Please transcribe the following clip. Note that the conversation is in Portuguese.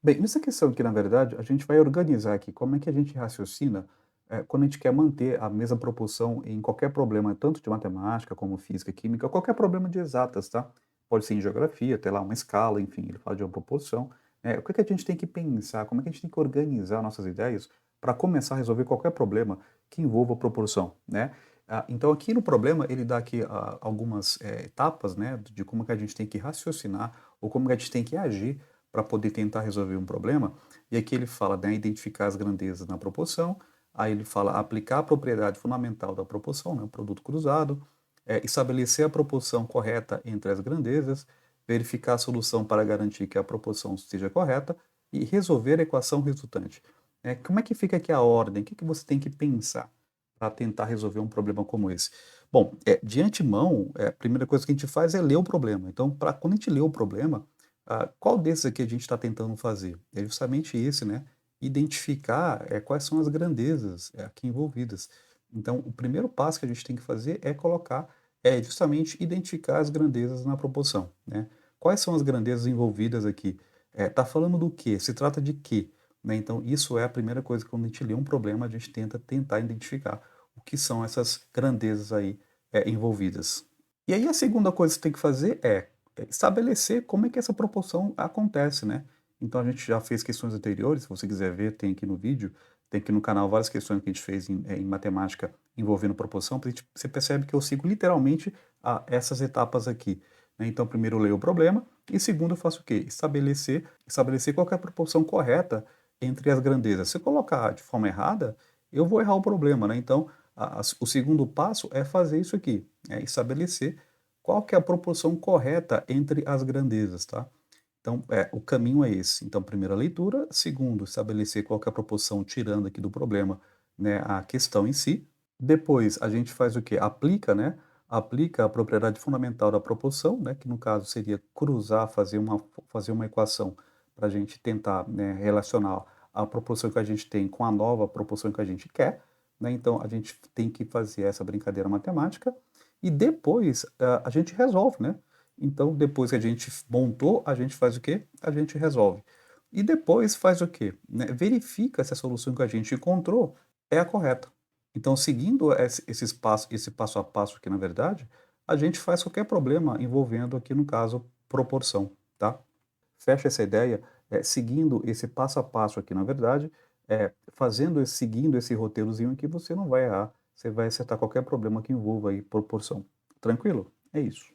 Bem, nessa questão aqui, na verdade, a gente vai organizar aqui como é que a gente raciocina quando a gente quer manter a mesma proporção em qualquer problema, tanto de matemática como física, química, qualquer problema de exatas, tá? Pode ser em geografia, ter lá uma escala, enfim, ele fala de uma proporção. O que é que a gente tem que pensar, como é que a gente tem que organizar nossas ideias para começar a resolver qualquer problema que envolva proporção, né? Então, aqui no problema, ele dá aqui algumas etapas, né, de como que a gente tem que raciocinar ou como que a gente tem que agir para poder tentar resolver um problema. E aqui ele fala, né, identificar as grandezas na proporção, aí ele fala aplicar a propriedade fundamental da proporção, né, o produto cruzado, estabelecer a proporção correta entre as grandezas, verificar a solução para garantir que a proporção esteja correta e resolver a equação resultante. Como é que fica aqui a ordem? O que, que você tem que pensar para tentar resolver um problema como esse? Bom, de antemão, a primeira coisa que a gente faz é ler o problema. Então, quando a gente lê o problema, qual desses aqui a gente está tentando fazer? É justamente esse, né? Identificar quais são as grandezas aqui envolvidas. Então, o primeiro passo que a gente tem que fazer é colocar, justamente identificar as grandezas na proporção, né? Quais são as grandezas envolvidas aqui? Tá falando do quê? Se trata de quê? Né? Então, isso é a primeira coisa que quando a gente lê um problema, a gente tenta tentar identificar o que são essas grandezas aí envolvidas. E aí a segunda coisa que você tem que fazer é estabelecer como é que essa proporção acontece, né? Então a gente já fez questões anteriores, se você quiser ver, tem aqui no vídeo, tem aqui no canal várias questões que a gente fez em matemática envolvendo proporção, você percebe que eu sigo literalmente essas etapas aqui, né? Então primeiro eu leio o problema e segundo eu faço o quê? Estabelecer qual que é a proporção correta entre as grandezas. Se eu colocar de forma errada, eu vou errar o problema, né? Então o segundo passo é fazer isso aqui, é estabelecer qual que é a proporção correta entre as grandezas, tá? Então, o caminho é esse. Então, primeira leitura. Segundo, estabelecer qual que é a proporção, tirando aqui do problema, né, a questão em si. Depois, a gente faz o quê? Aplica, né? Aplica a propriedade fundamental da proporção, né, que no caso seria cruzar, fazer uma equação para a gente tentar, né, relacionar a proporção que a gente tem com a nova proporção que a gente quer, né? Então, a gente tem que fazer essa brincadeira matemática e depois a gente resolve, né? Então, depois que a gente montou, a gente faz o quê? A gente resolve. E depois faz o quê? Né? Verifica se a solução que a gente encontrou é a correta. Então, seguindo esse passo a passo aqui, na verdade, a gente faz qualquer problema envolvendo aqui, no caso, proporção, tá? Fecha essa ideia, seguindo esse passo a passo aqui, na verdade, seguindo esse roteirozinho aqui, você não vai errar, você vai acertar qualquer problema que envolva aí proporção. Tranquilo? É isso.